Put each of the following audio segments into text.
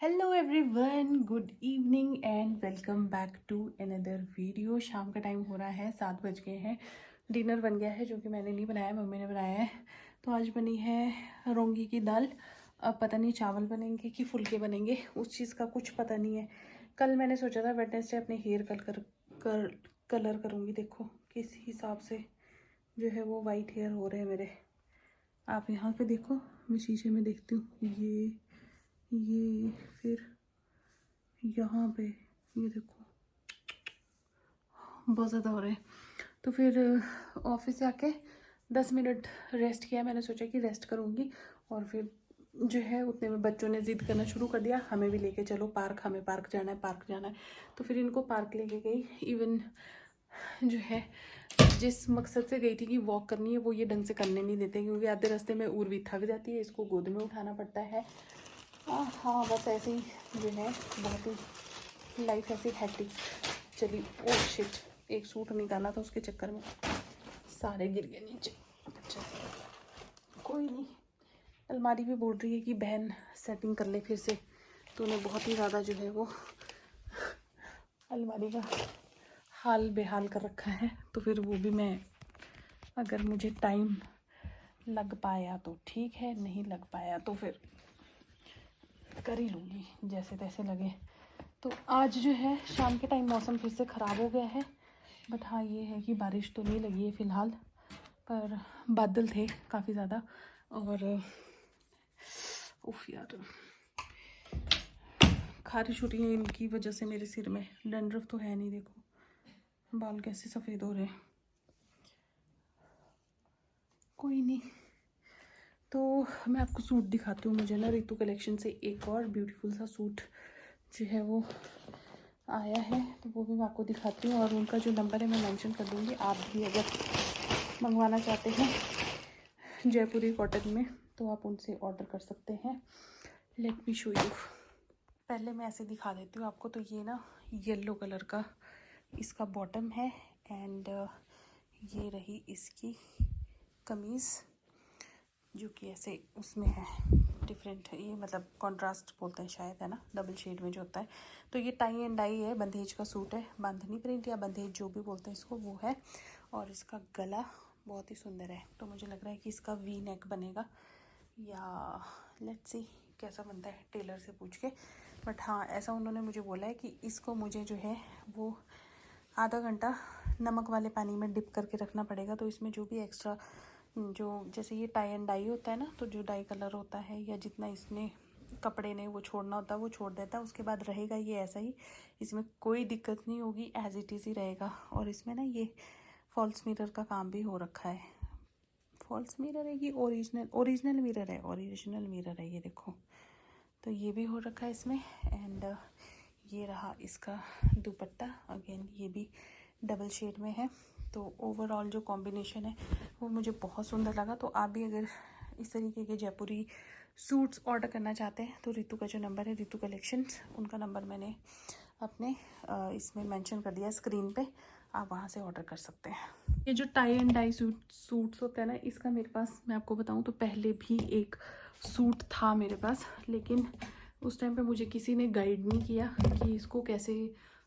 Hello everyone, good evening and welcome back to another video. शाम का time हो रहा है, 7 बज गए हैं। डिनर बन गया है जो कि मैंने नहीं बनाया, मम्मी ने बनाया है। तो आज बनी है रोंगी की दाल। अब पता नहीं चावल बनेंगे कि फुलके बनेंगे, उस चीज़ का कुछ पता नहीं है। कल मैंने सोचा था वेडनेसडे अपने हेयर कलर करूँगी। देखो किस हिसाब से जो है वो वाइट हेयर हो रहे हैं मेरे। आप यहाँ पे देखो, मैं शीशे में देखती हूँ, ये फिर यहाँ पे ये देखो बहुत ज़्यादा हो रहे हैं। तो फिर ऑफिस से आके 10 मिनट रेस्ट किया। मैंने सोचा कि रेस्ट करूँगी और फिर जो है उतने में बच्चों ने ज़िद करना शुरू कर दिया, हमें भी लेके चलो पार्क, हमें पार्क जाना है, पार्क जाना है। तो फिर इनको पार्क लेके गई। इवन जो है जिस मकसद से गई थी कि वॉक करनी है, वो ये ढंग से करने नहीं देते, क्योंकि आधे रास्ते में उर्वी थक जाती है, इसको गोद में उठाना पड़ता है। हाँ बस ऐसे ही जो है, बहुत ही लाइफ ऐसी हैट्रिक चली। ओ शिट, एक सूट निकाला था, उसके चक्कर में सारे गिर गए नीचे। अच्छा कोई नहीं, अलमारी भी बोल रही है कि बहन सेटिंग कर ले फिर से। तो उन्हें बहुत ही ज़्यादा जो है वो अलमारी का हाल बेहाल कर रखा है। तो फिर वो भी मैं, अगर मुझे टाइम लग पाया तो ठीक है, नहीं लग पाया तो फिर कर ही लूँगी जैसे तैसे लगे। तो आज जो है शाम के टाइम मौसम फिर से ख़राब हो गया है। बट हाँ ये है कि बारिश तो नहीं लगी है फ़िलहाल, पर बादल थे काफ़ी ज़्यादा। और उफ यार, खारिश हो रही है इनकी वजह से मेरे सिर में। डैंड्रफ तो है नहीं, देखो बाल कैसे सफ़ेद हो रहे हैं। कोई नहीं, तो मैं आपको सूट दिखाती हूँ। मुझे ना रितु कलेक्शन से एक और ब्यूटीफुल सा सूट जो है वो आया है, तो वो भी मैं आपको दिखाती हूँ। और उनका जो नंबर है मैं मेंशन कर दूँगी। आप भी अगर मंगवाना चाहते हैं जयपुरी कॉटन में तो आप उनसे ऑर्डर कर सकते हैं। Let me show you. पहले मैं ऐसे दिखा देती हूँ आपको। तो ये ना येलो कलर का इसका बॉटम है, एंड ये रही इसकी कमीज़ जो कि ऐसे उसमें है डिफरेंट, ये मतलब कॉन्ट्रास्ट बोलते हैं शायद, है ना, डबल शेड में जो होता है। तो ये टाई एंड डाई है, बंदेज का सूट है, बांधनी प्रिंट या बंदेज जो भी बोलते हैं इसको, वो है। और इसका गला बहुत ही सुंदर है। तो मुझे लग रहा है कि इसका वी नेक बनेगा, या लेट्स सी कैसा बनता है, टेलर से पूछ के। बट हाँ ऐसा उन्होंने मुझे बोला है कि इसको मुझे जो है वो आधा घंटा नमक वाले पानी में डिप करके रखना पड़ेगा। तो इसमें जो भी एक्स्ट्रा, जो जैसे ये टाई एंड डाई होता है ना, तो जो डाई कलर होता है या जितना इसने कपड़े ने वो छोड़ना होता है वो छोड़ देता है। उसके बाद रहेगा ये ऐसा ही, इसमें कोई दिक्कत नहीं होगी, एज इट इज़ ही रहेगा। और इसमें ना ये फॉल्स मिरर का काम भी हो रखा है। फॉल्स मिरर है कि ओरिजिनल मिरर है, ओरिजिनल मिरर है, ये देखो। तो ये भी हो रखा है इसमें। एंड ये रहा इसका दुपट्टा, अगेन ये भी डबल शेड में है। तो ओवरऑल जो कॉम्बिनेशन है वो मुझे बहुत सुंदर लगा। तो आप भी अगर इस तरीके के जयपुरी सूट्स ऑर्डर करना चाहते हैं तो रितु का जो नंबर है, रितु कलेक्शंस, उनका नंबर मैंने अपने इसमें मेंशन कर दिया स्क्रीन पे, आप वहाँ से ऑर्डर कर सकते हैं। ये जो टाई एंड डाई सूट्स होता है ना, इसका मेरे पास, मैं आपको बताऊँ तो पहले भी एक सूट था मेरे पास, लेकिन उस टाइम पे मुझे किसी ने गाइड नहीं किया कि इसको कैसे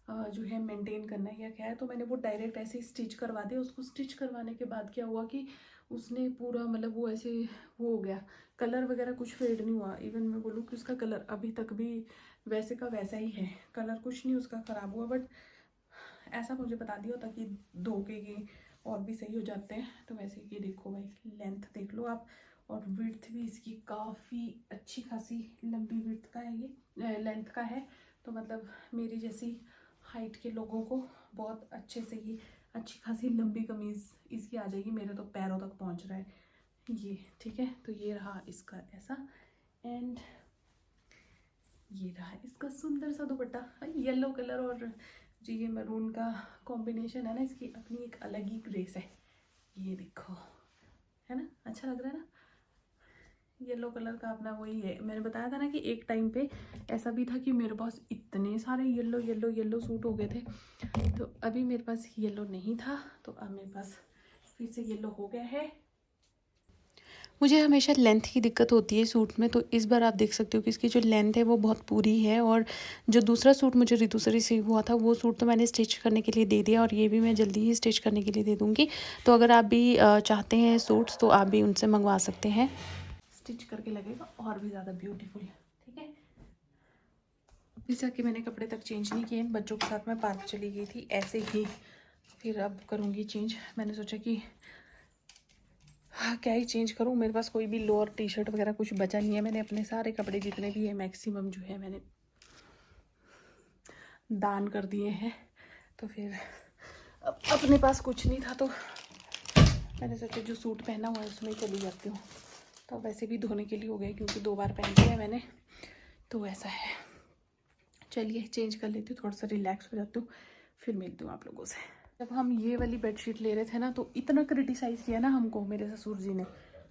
जो है मेंटेन करना है या क्या है। तो मैंने वो डायरेक्ट ऐसे ही स्टिच करवा दिया। उसको स्टिच करवाने के बाद क्या हुआ कि उसने पूरा मतलब वो ऐसे वो हो गया, कलर वगैरह कुछ फेड नहीं हुआ। इवन मैं बोलूँ कि उसका कलर अभी तक भी वैसे का वैसा ही है, कलर कुछ नहीं उसका ख़राब हुआ। बट ऐसा मुझे बता दिया होता कि धो के ये और भी सही हो जाते हैं। तो वैसे ये देखो भाई, लेंथ देख लो आप, और विड्थ भी इसकी काफ़ी अच्छी खासी लंबी विड्थ का है, ये लेंथ का है। तो मतलब मेरी जैसी हाइट के लोगों को बहुत अच्छे से ये अच्छी खासी लंबी कमीज़ इसकी आ जाएगी। मेरे तो पैरों तक पहुंच रहा है ये, ठीक है। तो ये रहा इसका ऐसा, एंड ये रहा इसका सुंदर सा दुपट्टा। येलो कलर और जो ये मैरून का कॉम्बिनेशन है ना, इसकी अपनी एक अलग ही ग्रेस है। ये देखो, है ना, अच्छा लग रहा है ना। येलो कलर का अपना वही है। मैंने बताया था ना कि एक टाइम पे ऐसा भी था कि मेरे पास इतने सारे येलो येलो येलो सूट हो गए थे। तो अभी मेरे पास येलो नहीं था, तो अब मेरे पास फिर से येलो हो गया है। मुझे हमेशा लेंथ की दिक्कत होती है सूट में, तो इस बार आप देख सकते हो कि इसकी जो लेंथ है वो बहुत पूरी है। और जो दूसरा सूट मुझे ऋतु से रिसीव हुआ था वो सूट तो मैंने स्टिच करने के लिए दे दिया, और ये भी मैं जल्दी ही स्टिच करने के लिए दे दूँगी। तो अगर आप भी चाहते हैं सूट्स तो आप भी उनसे मंगवा सकते हैं, स्टिच करके लगेगा और भी ज़्यादा ब्यूटीफुल। ठीक है, अभी जाके मैंने कपड़े तक चेंज नहीं किए, बच्चों के साथ मैं पार्क चली गई थी ऐसे ही, फिर अब करूँगी चेंज। मैंने सोचा कि हाँ क्या ही चेंज करूँ, मेरे पास कोई भी लोअर टी शर्ट वगैरह कुछ बचा नहीं है। मैंने अपने सारे कपड़े जितने भी है मैक्सिमम जो है मैंने दान कर दिए हैं। तो फिर अब अपने पास कुछ नहीं था, तो मैंने सोचा जो सूट पहना हुआ है उसमें ही चली जाती हूँ। तो वैसे भी धोने के लिए हो गए क्योंकि 2 बार पहन लिया मैंने, तो ऐसा है। चलिए चेंज कर लेती हूँ, थोड़ा सा रिलैक्स हो जाती हूँ, फिर मिलती हूँ आप लोगों से। जब हम ये वाली बेडशीट ले रहे थे ना, तो इतना क्रिटिसाइज़ किया ना हमको मेरे ससुर जी ने,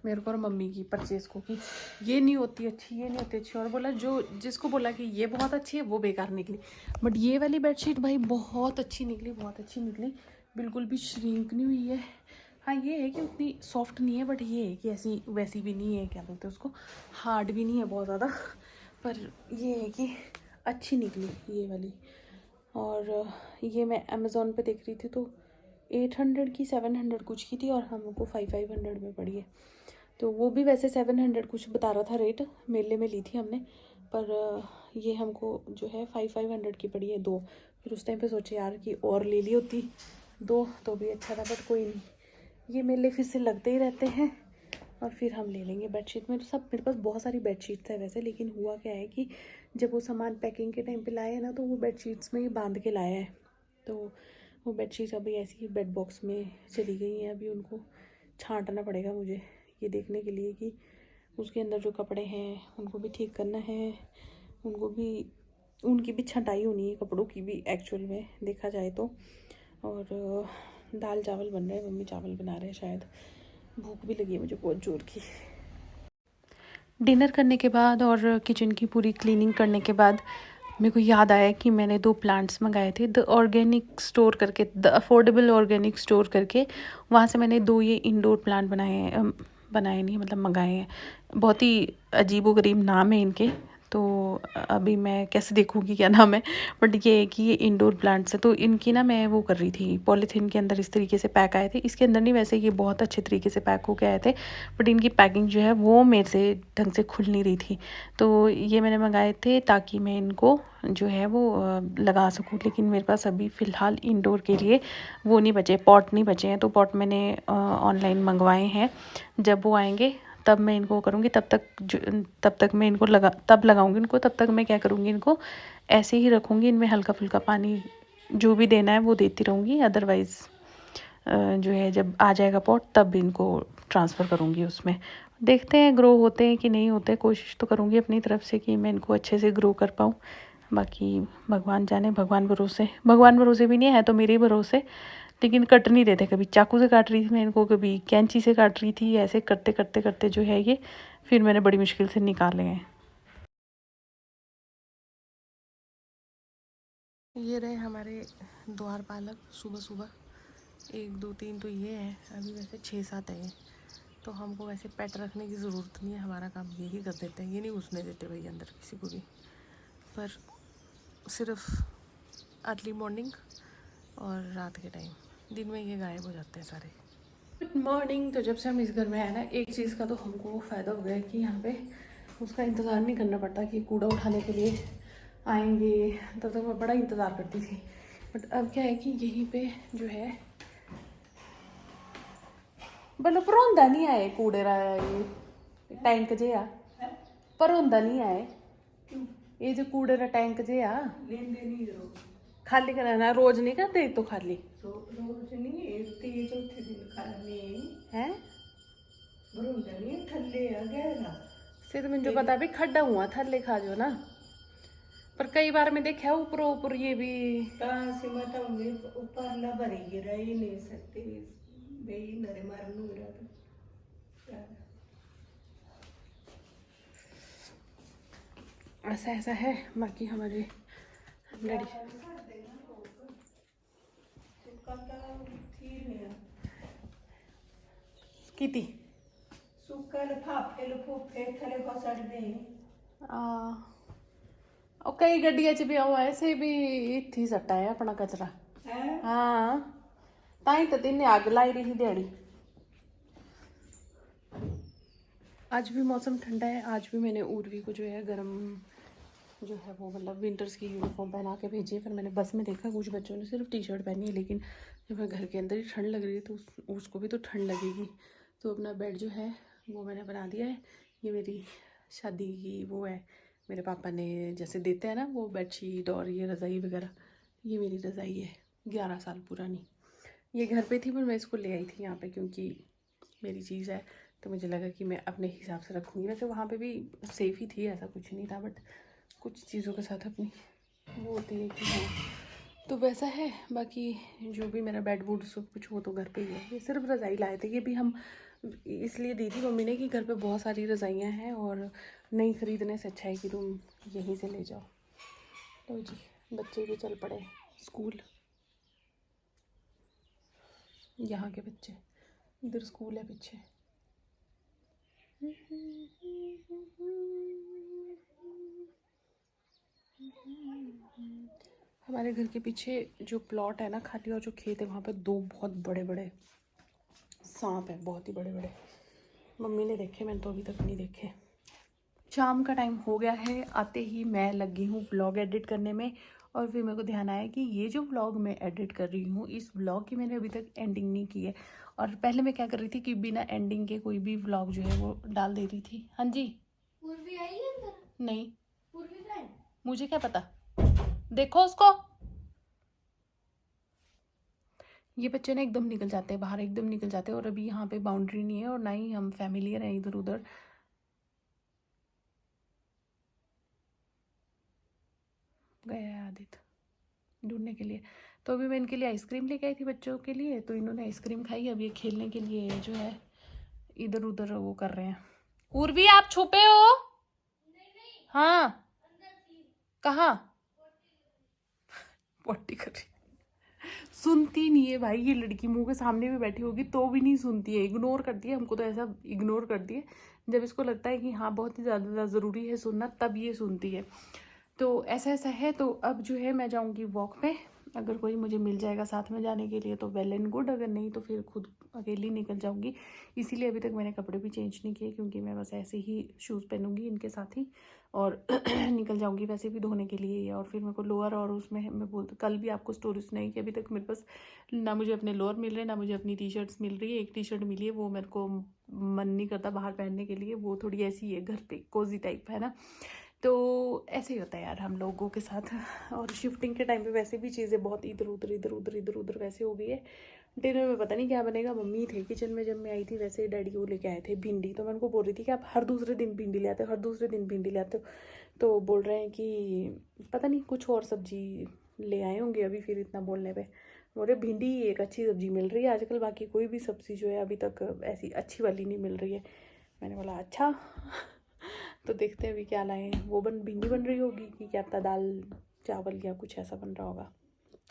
मेरे को और मम्मी की परचेज़ को, कि ये नहीं होती अच्छी, ये नहीं होती अच्छी, और बोला जो जिसको बोला कि ये बहुत अच्छी है वो बेकार निकली। बट ये वाली बेडशीट भाई बहुत अच्छी निकली, बहुत अच्छी निकली, बिल्कुल भी श्रिंक नहीं हुई है। हाँ ये है कि उतनी सॉफ्ट नहीं है, बट ये है कि ऐसी वैसी भी नहीं है, क्या बोलते हैं उसको, हार्ड भी नहीं है बहुत ज़्यादा, पर ये है कि अच्छी निकली ये वाली। और ये मैं अमेज़ोन पे देख रही थी तो 800 की 700 कुछ की थी, और हमको 500 में पड़ी है। तो वो भी वैसे 700 कुछ बता रहा था रेट, मेले में ली थी हमने, पर ये हमको जो है 500 की पड़ी है 2। फिर उस टाइम पे सोचे यार कि और ले ली होती 2 तो भी अच्छा था, बट कोई नहीं, ये मेले फिर से लगते ही रहते हैं और फिर हम ले लेंगे। बेडशीट में तो सब, मेरे पास बहुत सारी बेडशीट्स है वैसे, लेकिन हुआ क्या है कि जब वो सामान पैकिंग के टाइम पे लाया है ना, तो वो बेडशीट्स में ही बांध के लाया है, तो वो बेडशीट अभी ऐसी ही बेड बॉक्स में चली गई हैं। अभी उनको छांटना पड़ेगा मुझे, ये देखने के लिए कि उसके अंदर जो कपड़े हैं उनको भी ठीक करना है, उनको भी, उनकी भी छँटाई होनी है कपड़ों की भी एक्चुअल में देखा जाए तो। और दाल चावल बन रहे हैं, मम्मी चावल बना रहे हैं शायद, भूख भी लगी है मुझे बहुत जोर की। डिनर करने के बाद और किचन की पूरी क्लीनिंग करने के बाद मेरे को याद आया कि मैंने 2 प्लांट्स मंगाए थे द ऑर्गेनिक स्टोर करके, द अफोर्डेबल ऑर्गेनिक स्टोर करके। वहाँ से मैंने 2 ये इंडोर प्लांट बनाए हैं, बनाए नहीं मतलब मंगाए हैं। बहुत ही अजीबोगरीब नाम है इनके, तो अभी मैं कैसे देखूँगी क्या नाम है, बट ये है कि ये इंडोर प्लांट्स है। तो इनकी ना मैं वो कर रही थी, पॉलीथीन के अंदर इस तरीके से पैक आए थे, इसके अंदर नहीं, वैसे ये बहुत अच्छे तरीके से पैक होके आए थे, बट इनकी पैकिंग जो है वो मेरे से ढंग से खुल नहीं रही थी। तो ये मैंने मंगाए थे ताकि मैं इनको जो है वो लगा सकूँ, लेकिन मेरे पास अभी फ़िलहाल इंडोर के लिए वो नहीं बचे, पॉट नहीं बचे हैं। तो पॉट मैंने ऑनलाइन मंगवाए हैं, जब वो आएंगे तब मैं इनको करूँगी, तब तक मैं इनको तब लगाऊंगी इनको। तब तक मैं क्या करूँगी, इनको ऐसे ही रखूँगी, इनमें हल्का फुल्का पानी जो भी देना है वो देती रहूँगी। अदरवाइज़ जो है जब आ जाएगा पॉट तब इनको ट्रांसफ़र करूँगी उसमें। देखते हैं ग्रो होते हैं कि नहीं होते, कोशिश तो करूँगी अपनी तरफ से कि मैं इनको अच्छे से ग्रो कर पाऊँ। बाकी भगवान जाने, भगवान भरोसे भी नहीं है तो मेरे ही भरोसे, लेकिन कट नहीं देते। कभी चाकू से काट रही थी मैं इनको, कभी कैंची से काट रही थी, ऐसे करते करते करते जो है ये फिर मैंने बड़ी मुश्किल से निकाले हैं। ये रहे हमारे द्वारपालक सुबह सुबह, 1 2 3 तो ये है, अभी वैसे 6 7 है ये। तो हमको वैसे पेट रखने की ज़रूरत नहीं है, हमारा काम यही कर देते हैं, ये नहीं घुसने देते भाई अंदर किसी को भी, पर सिर्फ अर्ली मॉर्निंग और रात के टाइम, दिन में ये गायब हो जाते हैं सारे। Good morning. तो जब से हम इस घर में आए ना, एक चीज़ का तो हमको फ़ायदा हो गया है कि यहाँ पे उसका इंतज़ार नहीं करना पड़ता कि कूड़ा उठाने के लिए आएंगे। तब तक मैं बड़ा इंतज़ार करती थी, बट अब क्या है कि यहीं पे जो है बल्लो पर होंदा नहीं आए कूड़े रा ये टैंक जे आ, पर होंदा नहीं आए ये जो कूड़े रा टैंक जे आ, खाली कराना रोज नहीं करते तो खाली रोज नहीं, तीन चौथे दिन खाने है। भरोंदा नहीं थल्ले आ गहरा सिर मुझे पता भी खड्डा हुआ थल्ले खा जो ना, पर कई बार मैं देखा ऊपर ऊपर ये भी कहाँ से बताऊंगी, ऊपर ला भरी गिरा ही नहीं सकते बेई नरे मारनू गिरा तो ऐसा ऐसा है। बाकी हमारे डैडी की थी सुक्का लिफाफे लफूफे थले को सड़ दे और कई गड्डिया च भी आओ ऐसे भी इत्थे ही सट्टा है अपना कचरा है। हाँ ताई तो तिन्ने आग लाई रही दिहाड़ी। आज भी मौसम ठंडा है। आज भी मैंने उर्वी को जो है गर्म जो है वो मतलब विंटर्स की यूनिफॉर्म पहना के भेजी है। फिर मैंने बस में देखा कुछ बच्चों ने सिर्फ टी शर्ट पहनी है, लेकिन जब मैं घर के अंदर ही ठंड लग रही है तो उसको भी तो ठंड लगेगी। तो अपना बेड जो है वो मैंने बना दिया है। ये मेरी शादी की वो है, मेरे पापा ने जैसे देते हैं ना वो बेडशीट और ये रज़ाई वगैरह, ये मेरी रज़ाई है 11 साल पुरानी। ये घर पे थी पर मैं इसको ले आई थी यहाँ पे क्योंकि मेरी चीज़ है, तो मुझे लगा कि मैं अपने हिसाब से रखूँगी। वैसे वहाँ पे भी सेफ़ ही थी, ऐसा कुछ नहीं था, बट कुछ चीज़ों के साथ अपनी वो होती है कि हाँ तो वैसा है। बाकी जो भी मेरा बेड वुड सब कुछ वो तो घर पे ही है। ये सिर्फ रज़ाई लाए थे, ये भी हम इसलिए दी थी मम्मी ने कि घर पे बहुत सारी रज़ाइयाँ हैं और नहीं ख़रीदने से अच्छा है कि तुम यहीं से ले जाओ। तो जी बच्चे भी चल पड़े स्कूल, यहाँ के बच्चे, इधर स्कूल है पीछे। हमारे घर के पीछे जो प्लॉट है ना खाली और जो खेत है वहाँ पे 2 बहुत बड़े बड़े सांप है, बहुत ही बड़े बड़े। मम्मी ने देखे, मैंने तो अभी तक नहीं देखे। शाम का टाइम हो गया है, आते ही मैं लगी हूँ व्लॉग एडिट करने में। और फिर मेरे को ध्यान आया कि ये जो व्लॉग मैं एडिट कर रही हूँ इस व्लॉग की मैंने अभी तक एंडिंग नहीं की है। और पहले मैं क्या कर रही थी कि बिना एंडिंग के कोई भी व्लॉग जो है वो डाल दे रही थी। हाँ जी पूर्वी आई है अंदर? नहीं, पूर्वी का है? मुझे क्या पता, देखो उसको। ये बच्चे ना एकदम निकल जाते हैं बाहर, एकदम निकल जाते हैं। और अभी यहाँ पे बाउंड्री नहीं है और ना ही हम फैमिलियर हैं इधर उधर। गया है आदित्य ढूंढने के लिए। तो अभी मैं इनके लिए आइसक्रीम लेके आई थी बच्चों के लिए, तो इन्होंने आइसक्रीम खाई। अब ये खेलने के लिए जो है इधर उधर वो कर रहे हैं। उर्वी आप छुपे हो? हाँ कहाँ? पॉटी कर रही, सुनती नहीं है भाई ये लड़की। मुंह के सामने भी बैठी होगी तो भी नहीं सुनती है, इग्नोर करती है हमको। तो ऐसा इग्नोर करती है, जब इसको लगता है कि हाँ बहुत ही ज़्यादा ज़रूरी है सुनना तब ये सुनती है। तो ऐसा ऐसा है। तो अब जो है मैं जाऊँगी वॉक पे। अगर कोई मुझे मिल जाएगा साथ में जाने के लिए तो वेल एंड गुड, अगर नहीं तो फिर खुद अकेली निकल जाऊँगी। इसीलिए अभी तक मैंने कपड़े भी चेंज नहीं किए क्योंकि मैं बस ऐसे ही शूज़ पहनूंगी इनके साथ ही और निकल जाऊँगी वैसे भी धोने के लिए। और फिर मेरे को लोअर और उसमें मैं बोलती कल भी आपको स्टोरी सुनाई कि अभी तक मेरे पास ना मुझे अपने लोअर मिल रहे ना मुझे अपनी टी शर्ट्स मिल रही है। एक टी शर्ट मिली है, वो मेरे को मन नहीं करता बाहर पहनने के लिए, वो थोड़ी ऐसी है घर पे कोजी टाइप है ना। तो ऐसे ही होता है यार हम लोगों के साथ। और शिफ्टिंग के टाइम पे वैसे भी चीज़ें बहुत इधर उधर वैसे हो गई है। डिनर में पता नहीं क्या बनेगा। मम्मी थे किचन में जब मैं आई थी, वैसे डैडी वो लेके आए थे भिंडी। तो मैं उनको बोल रही थी कि आप हर दूसरे दिन भिंडी ले आते हो, हर दूसरे दिन भिंडी ले आते हो। तो बोल रहे हैं कि पता नहीं कुछ और सब्जी ले आए होंगे अभी फिर इतना बोलने पे। बोले भिंडी एक अच्छी सब्जी मिल रही है आजकल, बाकी कोई भी सब्जी जो है अभी तक ऐसी अच्छी वाली नहीं मिल रही है। मैंने बोला अच्छा। तो देखते हैं अभी क्या लाए हैं। वो भिंडी बन रही होगी कि क्या पता दाल चावल या कुछ ऐसा बन रहा होगा,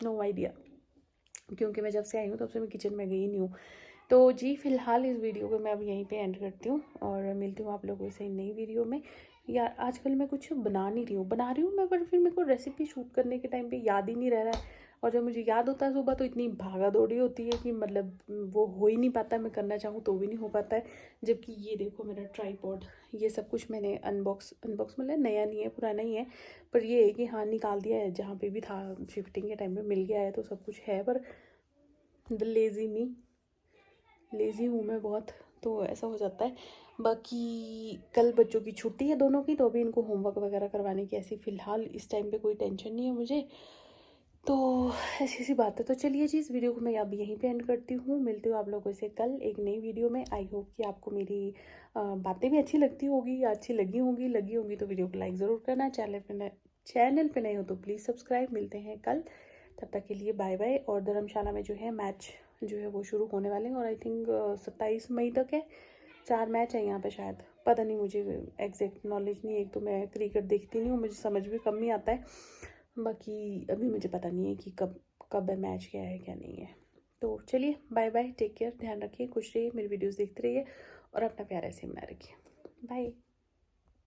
नो आइडिया, क्योंकि मैं जब से आई हूँ तब से मैं किचन में गई नहीं हूँ। तो जी फिलहाल इस वीडियो को मैं अब यहीं पे एंड करती हूँ और मिलती हूँ आप लोगों से नई वीडियो में। यार आजकल मैं कुछ बना रही हूँ मैं, पर फिर मेरे को रेसिपी शूट करने के टाइम पे याद ही नहीं रह रहा है। और जब मुझे याद होता है सुबह तो इतनी भागा दौड़ी होती है कि मतलब वो हो ही नहीं पाता, मैं करना चाहूँ तो भी नहीं हो पाता है। जबकि ये देखो मेरा ट्राईपॉड, ये सब कुछ मैंने अनबॉक्स मतलब नया नहीं है पुराना ही है, पर ये है कि हाँ निकाल दिया है, जहाँ पे भी था शिफ्टिंग के टाइम पे मिल गया है तो सब कुछ है। पर द लेज़ी हूँ मैं बहुत, तो ऐसा हो जाता है। बाकी कल बच्चों की छुट्टी है दोनों की, तो अभी इनको होमवर्क वगैरह करवाने की ऐसी फ़िलहाल इस टाइम पे कोई टेंशन नहीं है मुझे। तो ऐसी सी बात है। तो चलिए जी इस वीडियो को मैं अब यहीं पे एंड करती हूँ। मिलती हूँ आप लोगों से कल एक नई वीडियो में। आई होप कि आपको मेरी बातें भी अच्छी लगती होगी या अच्छी लगी होंगी तो वीडियो को लाइक ज़रूर करना। चैनल पे नए हो तो प्लीज़ सब्सक्राइब। मिलते हैं कल, तब तक के लिए बाय बाय। और धर्मशाला में जो है मैच जो है वो शुरू होने वाले हैं और आई थिंक 27 मई तक है। 4 मैच है यहाँ पे शायद, पता नहीं, मुझे एग्जैक्ट नॉलेज नहीं है। एक तो मैं क्रिकेट देखती नहीं हूँ, मुझे समझ भी कम ही आता है। बाकी अभी मुझे पता नहीं है कि कब है मैच, क्या है क्या नहीं है। तो चलिए बाय बाय, टेक केयर, ध्यान रखिए, खुश रहिए, मेरी वीडियोस देखते रहिए और अपना प्यार ऐसे ही बनाए रखिए। बाय।